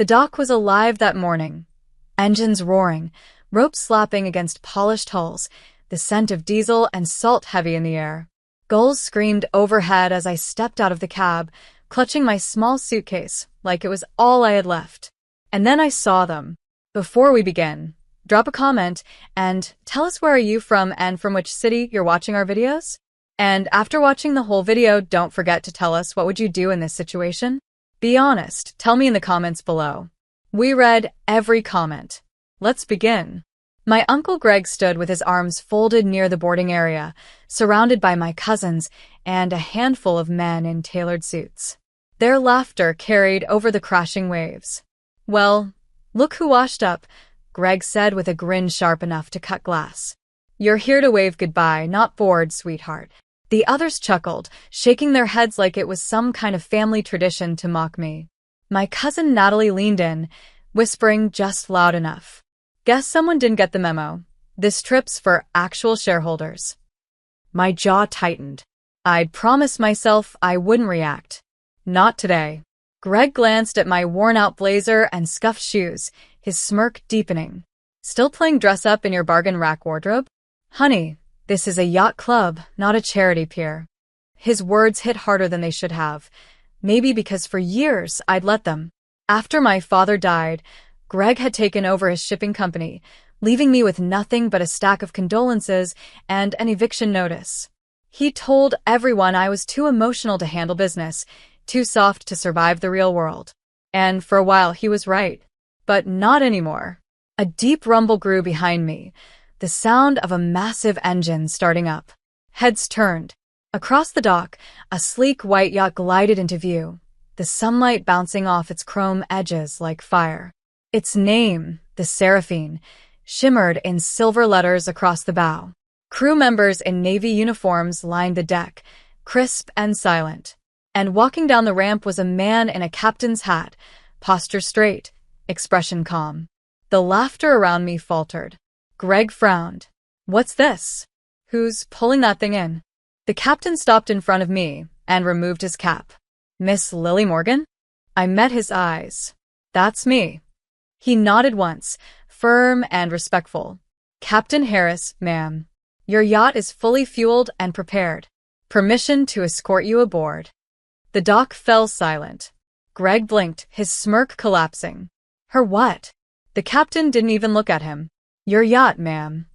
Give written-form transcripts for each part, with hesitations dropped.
The dock was alive that morning. Engines roaring, ropes slapping against polished hulls, the scent of diesel and salt heavy in the air. Gulls screamed overhead as I stepped out of the cab, clutching my small suitcase like it was all I had left. And then I saw them. Before we begin, drop a comment and tell us where are you from and from which city you're watching our videos? And after watching the whole video, don't forget to tell us what would you do in this situation? Be honest, tell me in the comments below. We read every comment. Let's begin. My Uncle Greg stood with his arms folded near the boarding area, surrounded by my cousins and a handful of men in tailored suits. Their laughter carried over the crashing waves. "Well, look who washed up," Greg said with a grin sharp enough to cut glass. "You're here to wave goodbye, not bored, sweetheart." The others chuckled, shaking their heads like it was some kind of family tradition to mock me. My cousin Natalie leaned in, whispering just loud enough. "Guess someone didn't get the memo. This trip's for actual shareholders." My jaw tightened. I'd promised myself I wouldn't react. Not today. Greg glanced at my worn-out blazer and scuffed shoes, his smirk deepening. "Still playing dress-up in your bargain rack wardrobe? Honey, this is a yacht club, not a charity pier." His words hit harder than they should have. Maybe because for years I'd let them. After my father died, Greg had taken over his shipping company, leaving me with nothing but a stack of condolences and an eviction notice. He told everyone I was too emotional to handle business, too soft to survive the real world. And for a while he was right. But not anymore. A deep rumble grew behind me, the sound of a massive engine starting up. Heads turned. Across the dock, a sleek white yacht glided into view, the sunlight bouncing off its chrome edges like fire. Its name, the Seraphine, shimmered in silver letters across the bow. Crew members in navy uniforms lined the deck, crisp and silent. And walking down the ramp was a man in a captain's hat, posture straight, expression calm. The laughter around me faltered. Greg frowned. "What's this? Who's pulling that thing in?" The captain stopped in front of me and removed his cap. "Miss Lily Morgan?" I met his eyes. "That's me." He nodded once, firm and respectful. "Captain Harris, ma'am. Your yacht is fully fueled and prepared. Permission to escort you aboard." The dock fell silent. Greg blinked, his smirk collapsing. "Her what?" The captain didn't even look at him. "Your yacht, ma'am."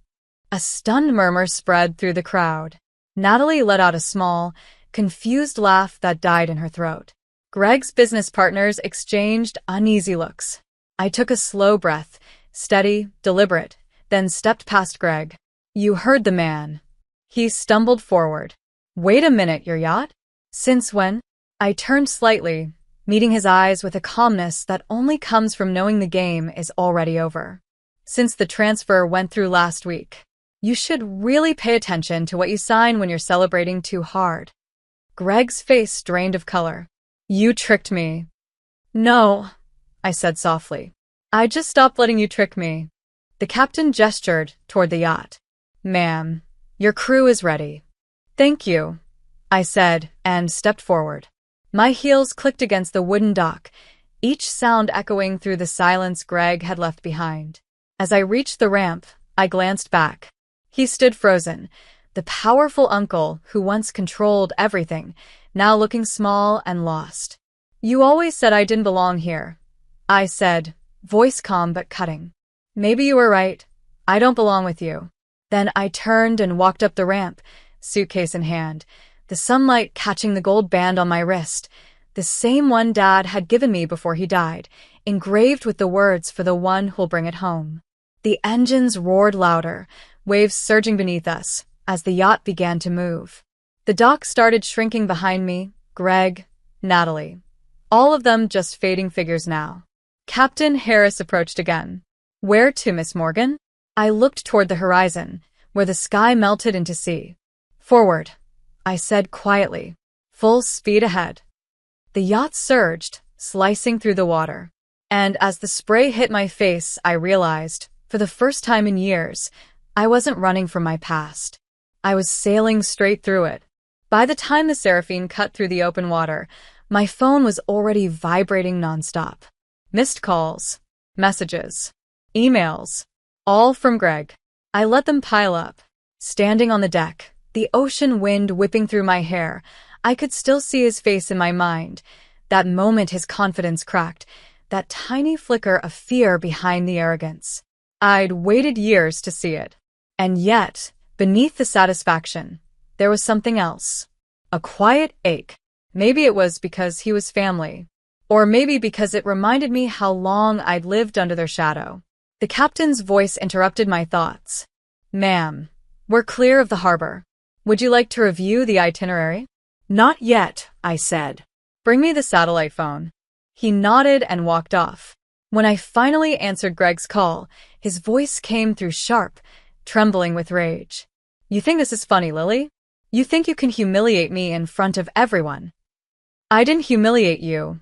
A stunned murmur spread through the crowd. Natalie let out a small, confused laugh that died in her throat. Greg's business partners exchanged uneasy looks. I took a slow breath, steady, deliberate, then stepped past Greg. "You heard the man." He stumbled forward. "Wait a minute, your yacht? Since when?" I turned slightly, meeting his eyes with a calmness that only comes from knowing the game is already over. "Since the transfer went through last week. You should really pay attention to what you sign when you're celebrating too hard." Greg's face drained of color. "You tricked me." "No," I said softly. "I just stopped letting you trick me." The captain gestured toward the yacht. "Ma'am, your crew is ready." "Thank you," I said, and stepped forward. My heels clicked against the wooden dock, each sound echoing through the silence Greg had left behind. As I reached the ramp, I glanced back. He stood frozen, the powerful uncle who once controlled everything, now looking small and lost. "You always said I didn't belong here," I said, voice calm but cutting. "Maybe you were right. I don't belong with you." Then I turned and walked up the ramp, suitcase in hand, the sunlight catching the gold band on my wrist, the same one Dad had given me before he died, engraved with the words for the one who'll bring it home. The engines roared louder, waves surging beneath us, as the yacht began to move. The dock started shrinking behind me, Greg, Natalie. All of them just fading figures now. Captain Harris approached again. "Where to, Miss Morgan?" I looked toward the horizon, where the sky melted into sea. "Forward," I said quietly. "Full speed ahead." The yacht surged, slicing through the water. And as the spray hit my face, I realized, for the first time in years, I wasn't running from my past. I was sailing straight through it. By the time the Seraphine cut through the open water, my phone was already vibrating nonstop. Missed calls, messages, emails, all from Greg. I let them pile up. Standing on the deck, the ocean wind whipping through my hair, I could still see his face in my mind. That moment his confidence cracked, that tiny flicker of fear behind the arrogance. I'd waited years to see it. And yet, beneath the satisfaction, there was something else. A quiet ache. Maybe it was because he was family. Or maybe because it reminded me how long I'd lived under their shadow. The captain's voice interrupted my thoughts. "Ma'am, we're clear of the harbor. Would you like to review the itinerary?" "Not yet," I said. "Bring me the satellite phone." He nodded and walked off. When I finally answered Greg's call, his voice came through sharp, trembling with rage. "You think this is funny, Lily? You think you can humiliate me in front of everyone?" "I didn't humiliate you,"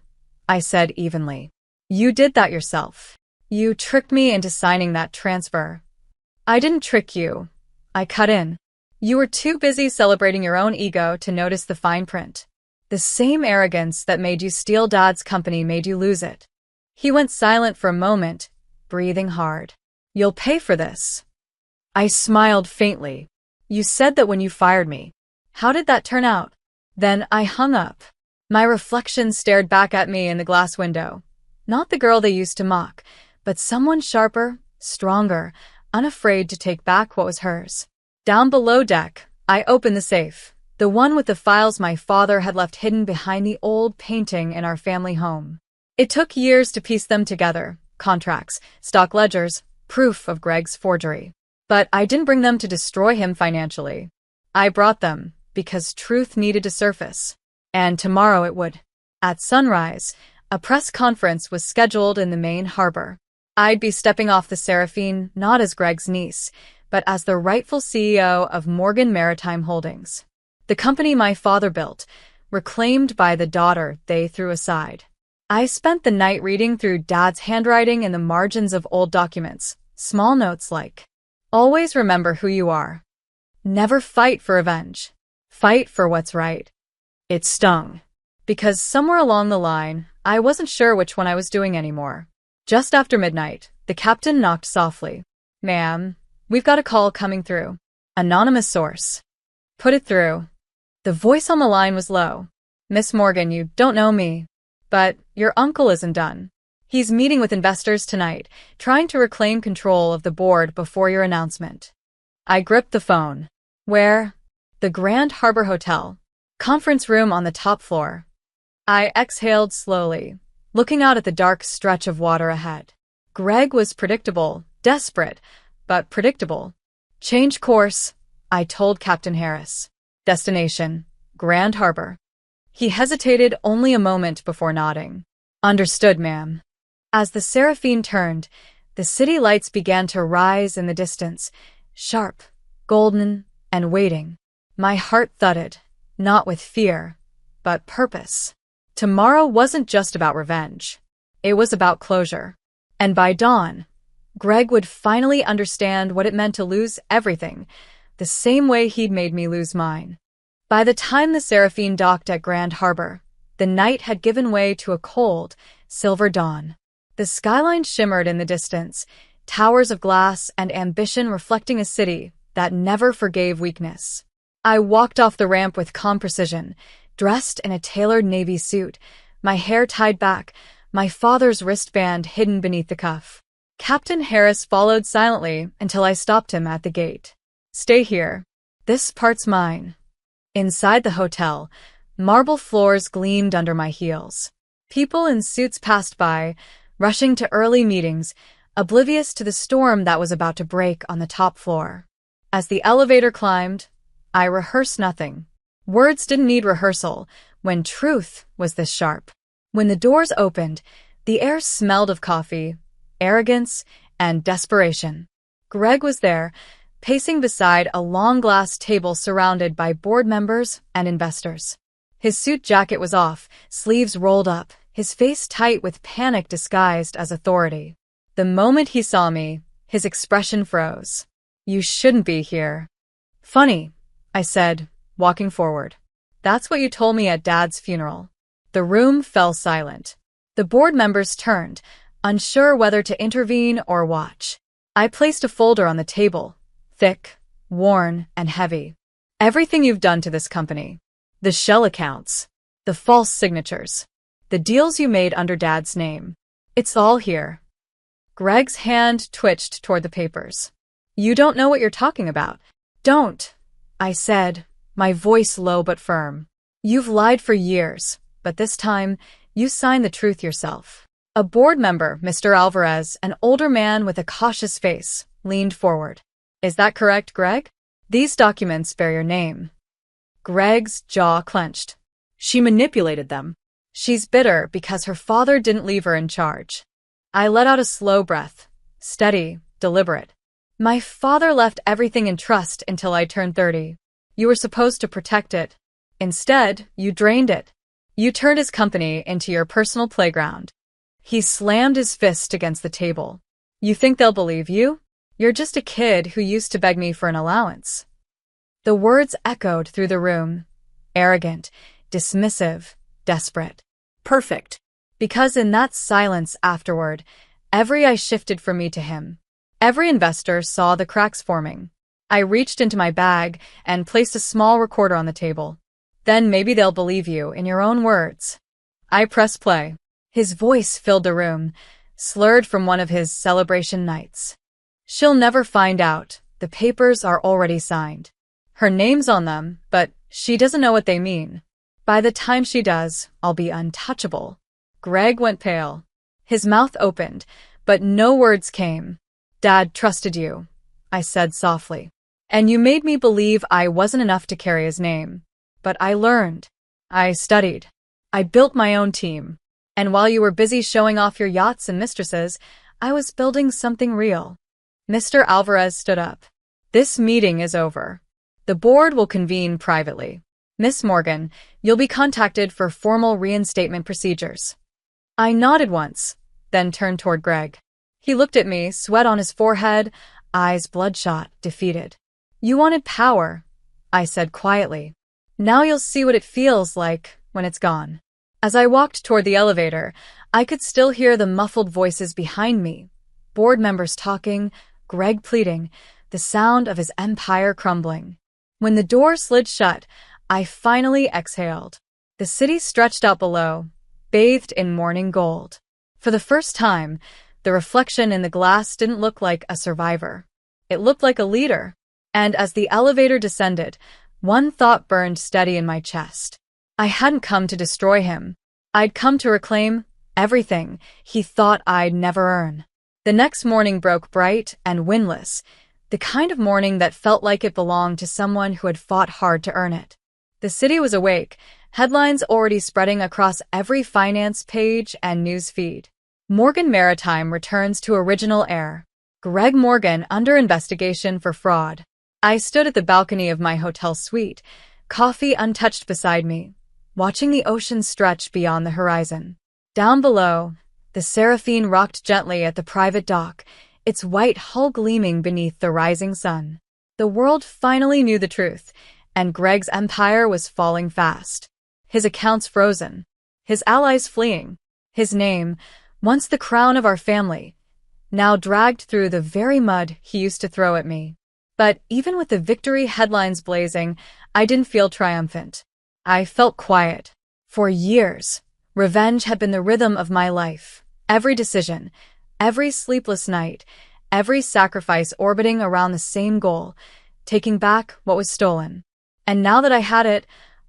I said evenly. "You did that yourself. You tricked me into signing that transfer." "I didn't trick you," I cut in. "You were too busy celebrating your own ego to notice the fine print. The same arrogance that made you steal Dad's company made you lose it." He went silent for a moment, breathing hard. "You'll pay for this." I smiled faintly. "You said that when you fired me. How did that turn out?" Then I hung up. My reflection stared back at me in the glass window. Not the girl they used to mock, but someone sharper, stronger, unafraid to take back what was hers. Down below deck, I opened the safe, the one with the files my father had left hidden behind the old painting in our family home. It took years to piece them together, contracts, stock ledgers, proof of Greg's forgery. But I didn't bring them to destroy him financially. I brought them because truth needed to surface. And tomorrow it would. At sunrise, a press conference was scheduled in the main harbor. I'd be stepping off the Seraphine not as Greg's niece, but as the rightful CEO of Morgan Maritime Holdings. The company my father built, reclaimed by the daughter they threw aside. I spent the night reading through Dad's handwriting in the margins of old documents, small notes like, "Always remember who you are. Never fight for revenge. Fight for what's right." It stung. Because somewhere along the line, I wasn't sure which one I was doing anymore. Just after midnight, the captain knocked softly. "Ma'am, we've got a call coming through. Anonymous source." "Put it through." The voice on the line was low. "Miss Morgan, you don't know me, but your uncle isn't done. He's meeting with investors tonight, trying to reclaim control of the board before your announcement." I gripped the phone. "Where?" "The Grand Harbor Hotel. Conference room on the top floor." I exhaled slowly, looking out at the dark stretch of water ahead. Greg was predictable, desperate, but predictable. "Change course," I told Captain Harris. "Destination, Grand Harbor." He hesitated only a moment before nodding. "Understood, ma'am." As the Seraphine turned, the city lights began to rise in the distance, sharp, golden, and waiting. My heart thudded, not with fear, but purpose. Tomorrow wasn't just about revenge. It was about closure. And by dawn, Greg would finally understand what it meant to lose everything, the same way he'd made me lose mine. By the time the Seraphine docked at Grand Harbor, the night had given way to a cold, silver dawn. The skyline shimmered in the distance, towers of glass and ambition reflecting a city that never forgave weakness. I walked off the ramp with calm precision, dressed in a tailored navy suit, my hair tied back, my father's wristband hidden beneath the cuff. Captain Harris followed silently until I stopped him at the gate. "Stay here. This part's mine." Inside the hotel, marble floors gleamed under my heels. People in suits passed by, rushing to early meetings, oblivious to the storm that was about to break on the top floor. As the elevator climbed, I rehearsed nothing. Words didn't need rehearsal when truth was this sharp. When the doors opened, the air smelled of coffee, arrogance, and desperation. Greg was there, pacing beside a long glass table surrounded by board members and investors. His suit jacket was off, sleeves rolled up, his face tight with panic disguised as authority. The moment he saw me, his expression froze. "You shouldn't be here." "Funny," I said, walking forward. "That's what you told me at Dad's funeral." The room fell silent. The board members turned, unsure whether to intervene or watch. I placed a folder on the table, thick, worn, and heavy. Everything you've done to this company. The shell accounts. The false signatures. The deals you made under Dad's name. It's all here. Greg's hand twitched toward the papers. You don't know what you're talking about. Don't, I said, my voice low but firm. You've lied for years, but this time, you signed the truth yourself. A board member, Mr. Alvarez, an older man with a cautious face, leaned forward. Is that correct, Greg? These documents bear your name. Greg's jaw clenched. She manipulated them. She's bitter because her father didn't leave her in charge. I let out a slow breath, steady, deliberate. My father left everything in trust until I turned 30. You were supposed to protect it. Instead, you drained it. You turned his company into your personal playground. He slammed his fist against the table. You think they'll believe you? You're just a kid who used to beg me for an allowance. The words echoed through the room. Arrogant, dismissive, desperate. Perfect. Because in that silence afterward, every eye shifted from me to him. Every investor saw the cracks forming. I reached into my bag and placed a small recorder on the table. Then maybe they'll believe you in your own words. I pressed play. His voice filled the room, slurred from one of his celebration nights. She'll never find out. The papers are already signed. Her name's on them, but she doesn't know what they mean. By the time she does, I'll be untouchable. Greg went pale. His mouth opened, but no words came. Dad trusted you, I said softly. And you made me believe I wasn't enough to carry his name. But I learned. I studied. I built my own team. And while you were busy showing off your yachts and mistresses, I was building something real. Mr. Alvarez stood up. This meeting is over. The board will convene privately. Miss Morgan, you'll be contacted for formal reinstatement procedures. I nodded once, then turned toward Greg. He looked at me, sweat on his forehead, eyes bloodshot, defeated. You wanted power, I said quietly. Now you'll see what it feels like when it's gone. As I walked toward the elevator, I could still hear the muffled voices behind me. Board members talking, Greg pleading, the sound of his empire crumbling. When the door slid shut, I finally exhaled. The city stretched out below, bathed in morning gold. For the first time, the reflection in the glass didn't look like a survivor. It looked like a leader. And as the elevator descended, one thought burned steady in my chest. I hadn't come to destroy him. I'd come to reclaim everything he thought I'd never earn. The next morning broke bright and windless, the kind of morning that felt like it belonged to someone who had fought hard to earn it. The city was awake, headlines already spreading across every finance page and news feed. Morgan Maritime returns to original heir. Greg Morgan under investigation for fraud. I stood at the balcony of my hotel suite, coffee untouched beside me, watching the ocean stretch beyond the horizon. Down below, the Seraphine rocked gently at the private dock, its white hull gleaming beneath the rising sun. The world finally knew the truth, and Greg's empire was falling fast. His accounts frozen, his allies fleeing, his name, once the crown of our family, now dragged through the very mud he used to throw at me. But even with the victory headlines blazing, I didn't feel triumphant. I felt quiet. For years, revenge had been the rhythm of my life. Every decision, every sleepless night, every sacrifice orbiting around the same goal, taking back what was stolen. And now that I had it,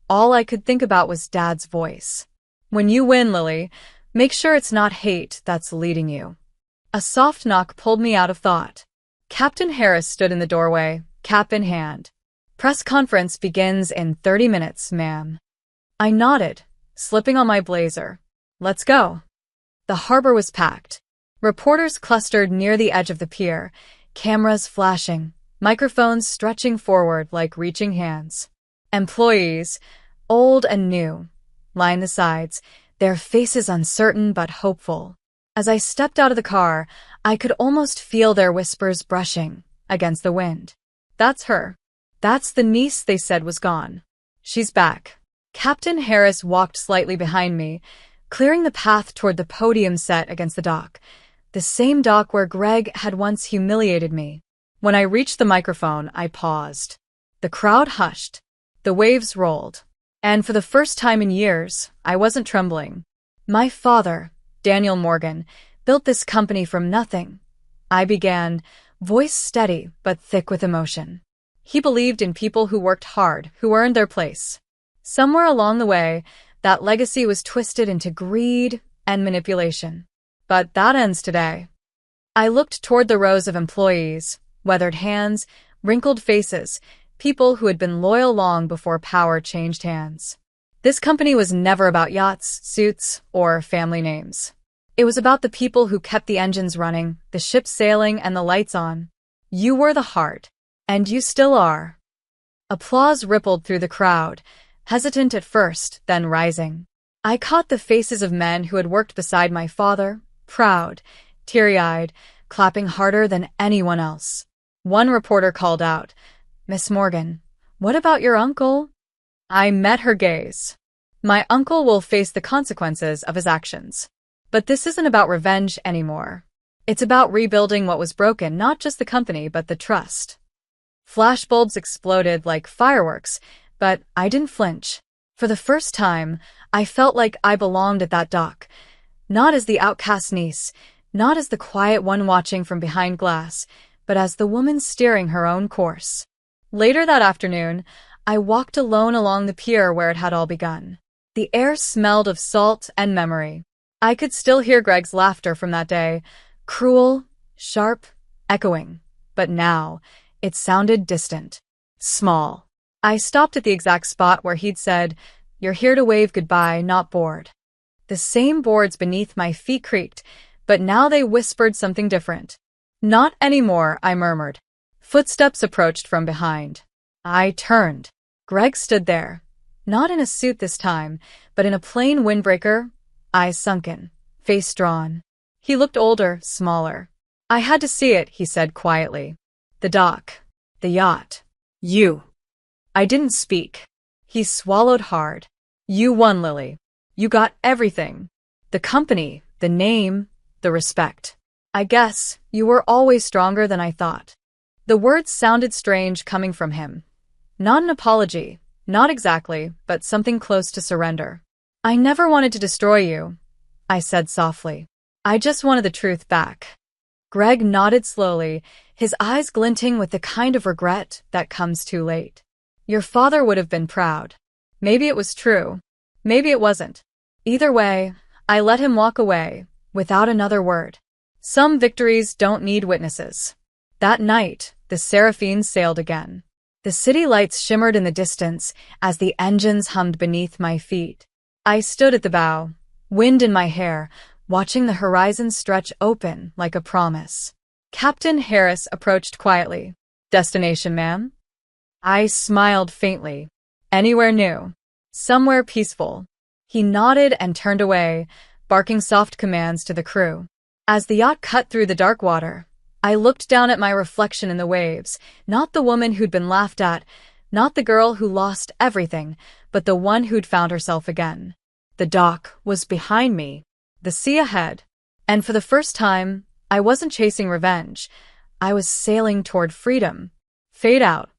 all I could think about was Dad's voice. When you win, Lily, make sure it's not hate that's leading you. A soft knock pulled me out of thought. Captain Harris stood in the doorway, cap in hand. Press conference begins in 30 minutes, ma'am. I nodded, slipping on my blazer. Let's go. The harbor was packed. Reporters clustered near the edge of the pier, cameras flashing, microphones stretching forward like reaching hands. Employees, old and new, lined the sides, their faces uncertain but hopeful. As I stepped out of the car, I could almost feel their whispers brushing against the wind. That's her. That's the niece they said was gone. She's back. Captain Harris walked slightly behind me, clearing the path toward the podium set against the dock. The same dock where Greg had once humiliated me. When I reached the microphone, I paused. The crowd hushed. The waves rolled. And for the first time in years, I wasn't trembling. My father, Daniel Morgan, built this company from nothing. I began, voice steady but thick with emotion. He believed in people who worked hard, who earned their place. Somewhere along the way, that legacy was twisted into greed and manipulation. But that ends today. I looked toward the rows of employees, weathered hands, wrinkled faces, people who had been loyal long before power changed hands. This company was never about yachts, suits, or family names. It was about the people who kept the engines running, the ship sailing, and the lights on. You were the heart, and you still are. Applause rippled through the crowd, hesitant at first, then rising. I caught the faces of men who had worked beside my father, proud, teary-eyed, clapping harder than anyone else. One reporter called out, "Miss Morgan, what about your uncle?" I met her gaze. My uncle will face the consequences of his actions. But this isn't about revenge anymore. It's about rebuilding what was broken, not just the company, but the trust. Flashbulbs exploded like fireworks, but I didn't flinch. For the first time, I felt like I belonged at that dock. Not as the outcast niece, not as the quiet one watching from behind glass, but as the woman steering her own course. Later that afternoon, I walked alone along the pier where it had all begun. The air smelled of salt and memory. I could still hear Greg's laughter from that day, cruel, sharp, echoing. But now, it sounded distant, small. I stopped at the exact spot where he'd said, "You're here to wave goodbye, not board." The same boards beneath my feet creaked, but now they whispered something different. "Not anymore," I murmured. Footsteps approached from behind. I turned. Greg stood there, not in a suit this time, but in a plain windbreaker, eyes sunken, face drawn. He looked older, smaller. "I had to see it," he said quietly. "The dock. The yacht. You." I didn't speak. He swallowed hard. "You won, Lily. You got everything. The company, the name, the respect. I guess you were always stronger than I thought." The words sounded strange coming from him. Not an apology, not exactly, but something close to surrender. "I never wanted to destroy you," I said softly. "I just wanted the truth back." Greg nodded slowly, his eyes glinting with the kind of regret that comes too late. "Your father would have been proud." Maybe it was true. Maybe it wasn't. Either way, I let him walk away, without another word. Some victories don't need witnesses. That night, the Seraphine sailed again. The city lights shimmered in the distance as the engines hummed beneath my feet. I stood at the bow, wind in my hair, watching the horizon stretch open like a promise. Captain Harris approached quietly. "Destination, ma'am?" I smiled faintly. "Anywhere new. Somewhere peaceful." He nodded and turned away, barking soft commands to the crew. As the yacht cut through the dark water, I looked down at my reflection in the waves, not the woman who'd been laughed at, not the girl who lost everything, but the one who'd found herself again. The dock was behind me, the sea ahead, and for the first time, I wasn't chasing revenge. I was sailing toward freedom. Fade out.